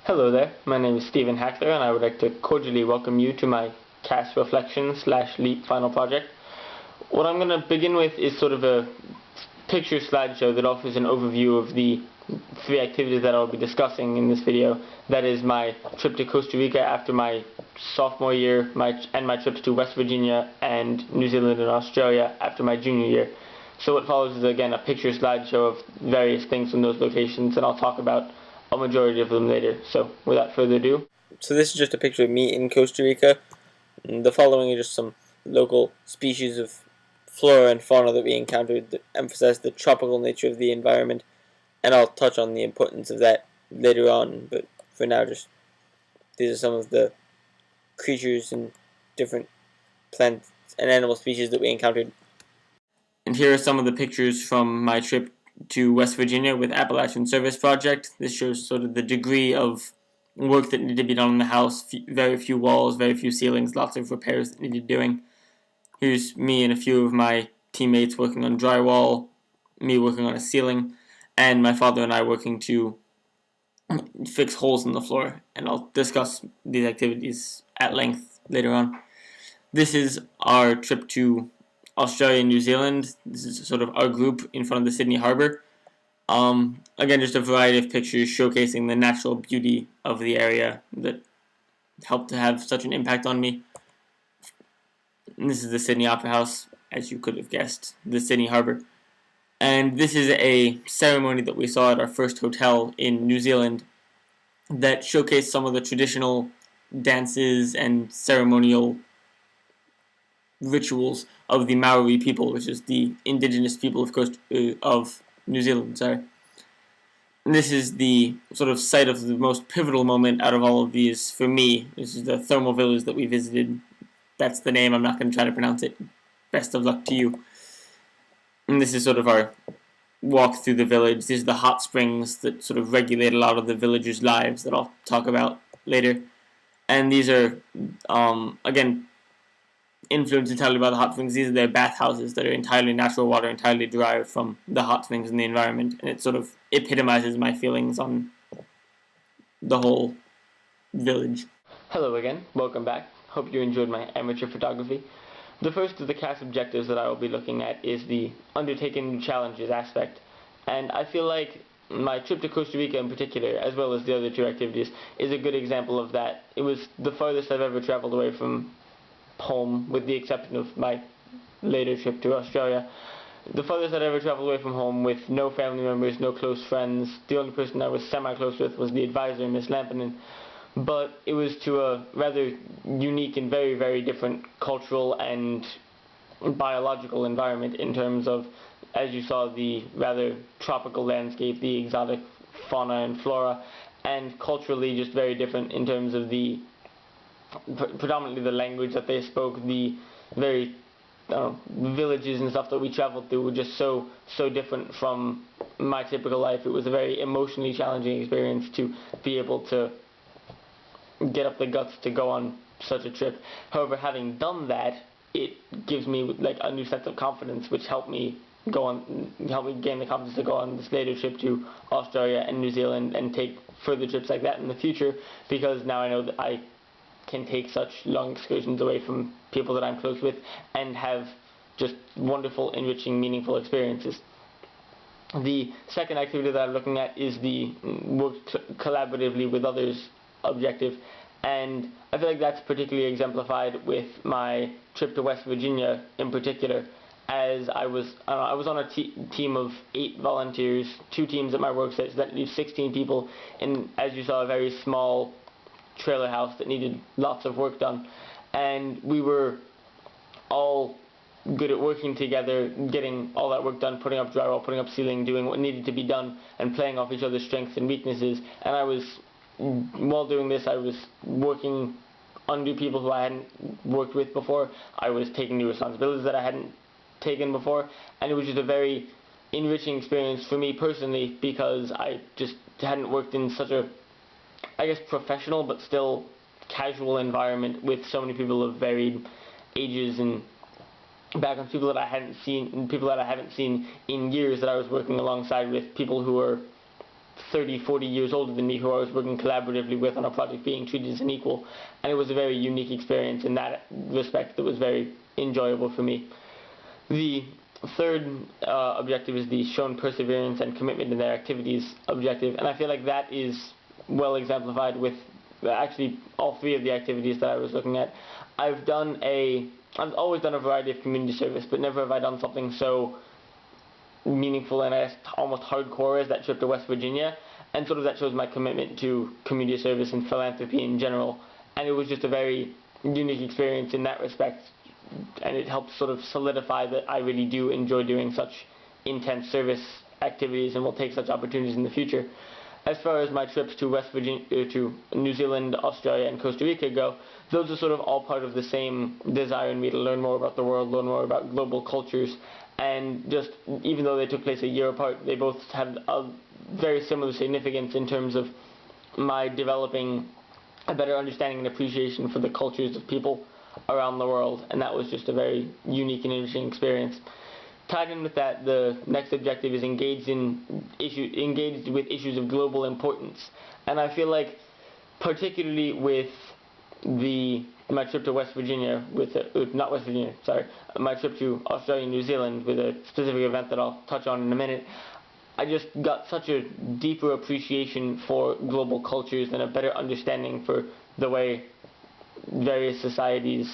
Hello there, my name is Stephen Hackler and I would like to cordially welcome you to my cast reflection / leap final project. What I'm going to begin with is sort of a picture slideshow that offers an overview of the three activities that I'll be discussing in this video. That is my trip to Costa Rica after my sophomore year, and my trips to West Virginia and New Zealand and Australia after my junior year. So what follows is again a picture slideshow of various things from those locations, and I'll talk about a majority of them later. So without further ado. So this is just a picture of me in Costa Rica. And the following are just some local species of flora and fauna that we encountered that emphasize the tropical nature of the environment, and I'll touch on the importance of that later on, but for now just these are some of the creatures and different plants and animal species that we encountered. And here are some of the pictures from my trip to West Virginia with Appalachian Service Project. This shows sort of the degree of work that needed to be done in the house. Very few walls, very few ceilings, lots of repairs that needed doing. Here's me and a few of my teammates working on drywall, me working on a ceiling, and my father and I working to fix holes in the floor. And I'll discuss these activities at length later on. This is our trip to Australia and New Zealand. This is sort of our group in front of the Sydney Harbour. Again, just a variety of pictures showcasing the natural beauty of the area that helped to have such an impact on me. And this is the Sydney Opera House, as you could have guessed, the Sydney Harbour. And this is a ceremony that we saw at our first hotel in New Zealand that showcased some of the traditional dances and ceremonial rituals of the Maori people, which is the indigenous people of New Zealand. And this is the sort of site of the most pivotal moment out of all of these for me. This is the thermal village that we visited. That's the name. I'm not going to try to pronounce it. Best of luck to you. And this is sort of our walk through the village. These are the hot springs that sort of regulate a lot of the villagers' lives that I'll talk about later. And these are, again, influenced entirely by the hot springs. These are their bathhouses that are entirely natural water, entirely derived from the hot springs in the environment, and it sort of epitomizes my feelings on the whole village. Hello again, welcome back. Hope you enjoyed my amateur photography. The first of the cast objectives that I will be looking at is the undertaking new challenges aspect, and I feel like my trip to Costa Rica in particular, as well as the other two activities, is a good example of that. It was the farthest I've ever traveled away from home, with the exception of my later trip to Australia. The farthest I'd ever traveled away from home with no family members, no close friends. The only person I was semi-close with was the advisor, Miss Lampinen. But it was to a rather unique and very, very different cultural and biological environment in terms of, as you saw, the rather tropical landscape, the exotic fauna and flora, and culturally just very different in terms of the predominantly the language that they spoke. The very villages and stuff that we traveled through were just so different from my typical life. It was a very emotionally challenging experience to be able to get up the guts to go on such a trip. However, having done that, it gives me like a new sense of confidence, which helped me gain the confidence to go on this later trip to Australia and New Zealand and take further trips like that in the future, because now I know that I can take such long excursions away from people that I'm close with and have just wonderful, enriching, meaningful experiences. The second activity that I'm looking at is the work collaboratively with others objective, and I feel like that's particularly exemplified with my trip to West Virginia in particular, as I was on a team of 8 volunteers, 2 teams at my work site, so that leaves 16 people in, as you saw, a very small trailer house that needed lots of work done, and we were all good at working together, getting all that work done, putting up drywall, putting up ceiling, doing what needed to be done, and playing off each other's strengths and weaknesses. And while doing this, I was working under people who I hadn't worked with before. I was taking new responsibilities that I hadn't taken before, and it was just a very enriching experience for me personally, because I just hadn't worked in such a, I guess, professional but still casual environment with so many people of varied ages and backgrounds, people that I hadn't seen in years, that I was working alongside with, people who were 30, 40 years older than me who I was working collaboratively with on a project, being treated as an equal, and it was a very unique experience in that respect that was very enjoyable for me. The third objective is the shown perseverance and commitment in their activities objective, and I feel like that is well exemplified with actually all three of the activities that I was looking at. I've always done a variety of community service, but never have I done something so meaningful and almost hardcore as that trip to West Virginia, and sort of that shows my commitment to community service and philanthropy in general, and it was just a very unique experience in that respect, and it helped sort of solidify that I really do enjoy doing such intense service activities and will take such opportunities in the future. As far as my trips to West Virginia, to New Zealand, Australia, and Costa Rica go, those are sort of all part of the same desire in me to learn more about the world, learn more about global cultures, and just, even though they took place a year apart, they both had a very similar significance in terms of my developing a better understanding and appreciation for the cultures of people around the world, and that was just a very unique and interesting experience. Tied in with that, the next objective is engaged with issues of global importance, and I feel like, particularly with my trip to West Virginia, my trip to Australia and New Zealand, with a specific event that I'll touch on in a minute, I just got such a deeper appreciation for global cultures and a better understanding for the way various societies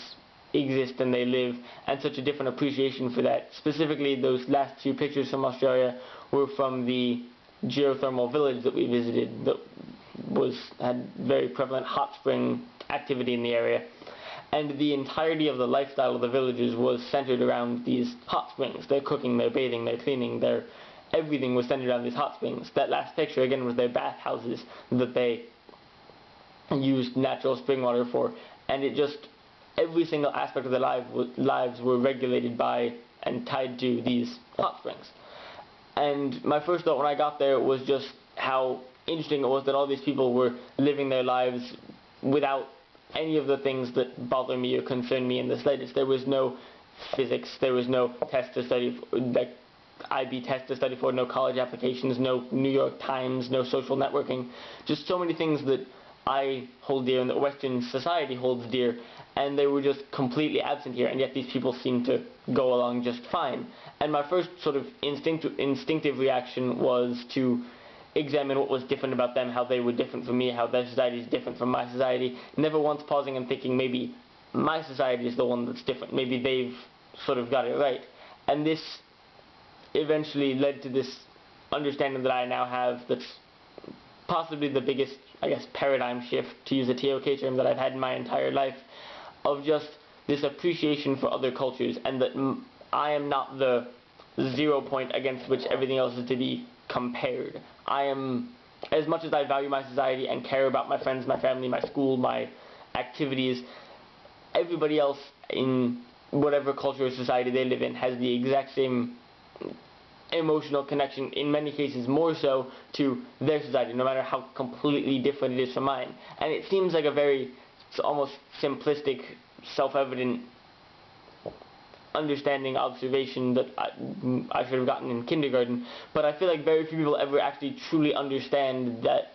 exist and they live, and such a different appreciation for that. Specifically, those last few pictures from Australia were from the geothermal village that we visited that had very prevalent hot spring activity in the area, and the entirety of the lifestyle of the villagers was centered around these hot springs. Their cooking, their bathing, their cleaning, everything was centered around these hot springs. That last picture again was their bathhouses that they used natural spring water for, and it just, every single aspect of their lives were regulated by and tied to these hot springs. And my first thought when I got there was just how interesting it was that all these people were living their lives without any of the things that bother me or concern me in the slightest. There was no physics, there was no test to study, like IB test to study for, no college applications, no New York Times, no social networking, just so many things that I hold dear and that Western society holds dear, and they were just completely absent here, and yet these people seemed to go along just fine. And my first sort of instinctive reaction was to examine what was different about them, how they were different from me, how their society is different from my society, never once pausing and thinking maybe my society is the one that's different, maybe they've sort of got it right. And this eventually led to this understanding that I now have that's possibly the biggest, I guess, paradigm shift, to use a TOK term, that I've had in my entire life, of just this appreciation for other cultures, and that I am not the 0 point against which everything else is to be compared. I am, as much as I value my society and care about my friends, my family, my school, my activities, everybody else in whatever culture or society they live in has the exact same emotional connection, in many cases more so, to their society, no matter how completely different it is from mine. And it seems like a very almost simplistic, self-evident understanding, observation that I should have gotten in kindergarten, but I feel like very few people ever actually truly understand that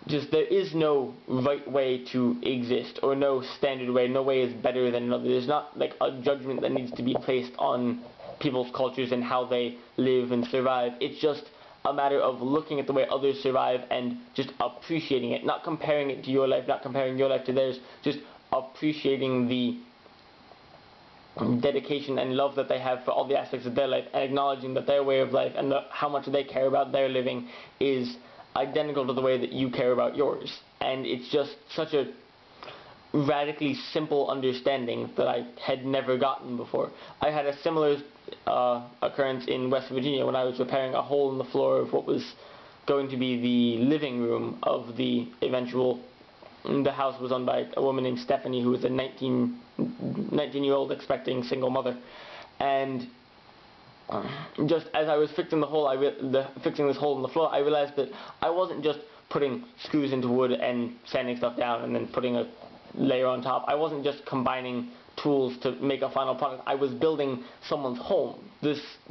just there is no right way to exist, or no standard way, no way is better than another. There's not like a judgment that needs to be placed on people's cultures and how they live and survive. It's just a matter of looking at the way others survive and just appreciating it, not comparing it to your life, not comparing your life to theirs, just appreciating the dedication and love that they have for all the aspects of their life, and acknowledging that their way of life and how much they care about their living is identical to the way that you care about yours. And it's just such a radically simple understanding that I had never gotten before. I had a similar occurrence in West Virginia when I was repairing a hole in the floor of what was going to be the living room of the eventual. The house was owned by a woman named Stephanie, who was a 19-year-old expecting single mother. And just as I was fixing fixing this hole in the floor, I realized that I wasn't just putting screws into wood and sanding stuff down and then putting a layer on top. I wasn't just combining tools to make a final product. I was building someone's home.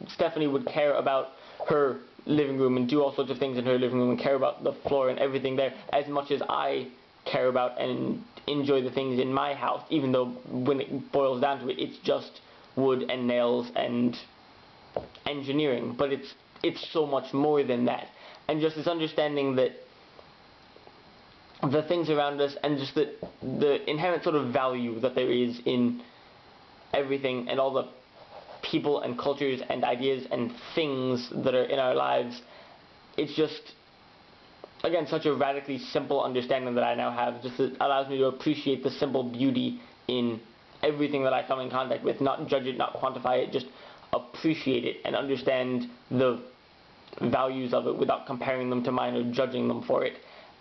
Stephanie would care about her living room and do all sorts of things in her living room and care about the floor and everything there as much as I care about and enjoy the things in my house, even though when it boils down to it, it's just wood and nails and engineering. But it's so much more than that. And just this understanding that the things around us and just the inherent sort of value that there is in everything and all the people and cultures and ideas and things that are in our lives, it's just, again, such a radically simple understanding that I now have. Just it allows me to appreciate the simple beauty in everything that I come in contact with, not judge it, not quantify it, just appreciate it and understand the values of it without comparing them to mine or judging them for it.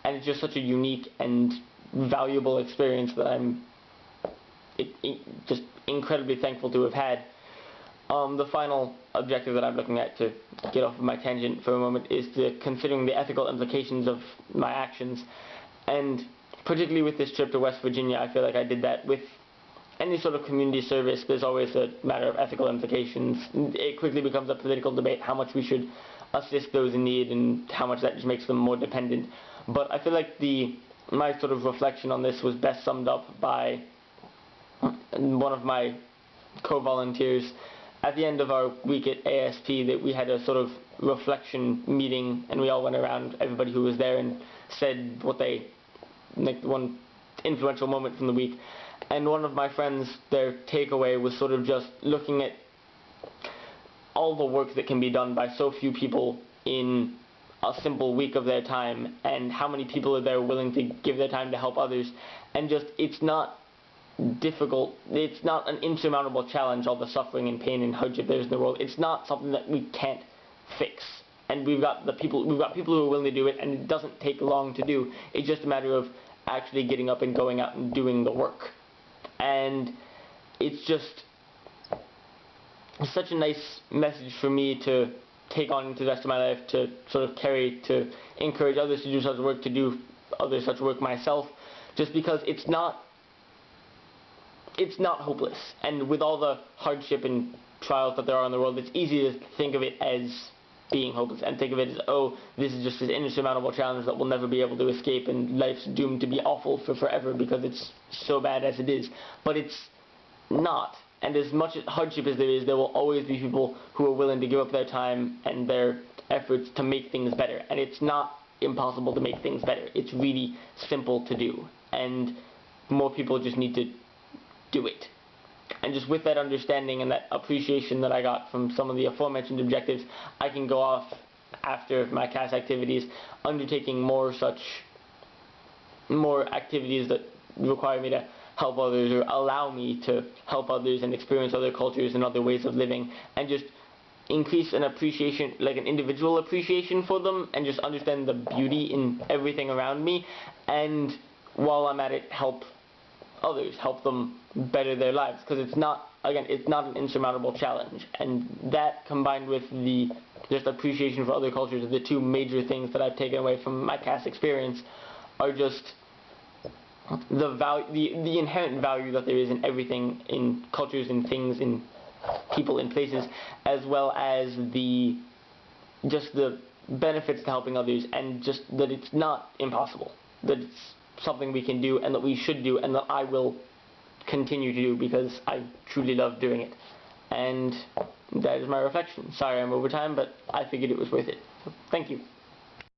And it's just such a unique and valuable experience that I'm just incredibly thankful to have had. The final objective that I'm looking at, to get off of my tangent for a moment, is considering the ethical implications of my actions. And particularly with this trip to West Virginia, I feel like I did that. With any sort of community service, there's always a matter of ethical implications. It quickly becomes a political debate how much we should assist those in need and how much that just makes them more dependent. But I feel like my sort of reflection on this was best summed up by one of my co-volunteers. At the end of our week at ASP, that we had a sort of reflection meeting, and we all went around, everybody who was there, and said what they, like, one influential moment from the week. And one of my friends, their takeaway was sort of just looking at all the work that can be done by so few people in a simple week of their time, and how many people are there willing to give their time to help others. And just, it's not difficult, it's not an insurmountable challenge, all the suffering and pain and hardship there is in the world. It's not something that we can't fix. And we've got people who are willing to do it, and it doesn't take long to do. It's just a matter of actually getting up and going out and doing the work. And it's just such a nice message for me to take on into the rest of my life, to sort of carry, to encourage others to do such work, to do other such work myself, just because it's not hopeless. And with all the hardship and trials that there are in the world, it's easy to think of it as being hopeless and think of it as, oh, this is just this insurmountable challenge that we'll never be able to escape, and life's doomed to be awful for forever because it's so bad as it is. But it's not. And as much hardship as there will always be people who are willing to give up their time and their efforts to make things better. And it's not impossible to make things better. It's really simple to do. And more people just need to do it. And just with that understanding and that appreciation that I got from some of the aforementioned objectives, I can go off after my CAS activities, undertaking more activities that require me to help others, or allow me to help others and experience other cultures and other ways of living, and just increase an appreciation, like an individual appreciation for them, and just understand the beauty in everything around me, and while I'm at it, help others, help them better their lives, because it's not an insurmountable challenge. And that, combined with the just appreciation for other cultures, are the two major things that I've taken away from my CAS experience, are just the inherent value that there is in everything, in cultures, in things, in people, in places, as well as the benefits to helping others, and just that it's not impossible, that it's something we can do and that we should do, and that I will continue to do because I truly love doing it. And that is my reflection. Sorry I'm over time, but I figured it was worth it. So, thank you.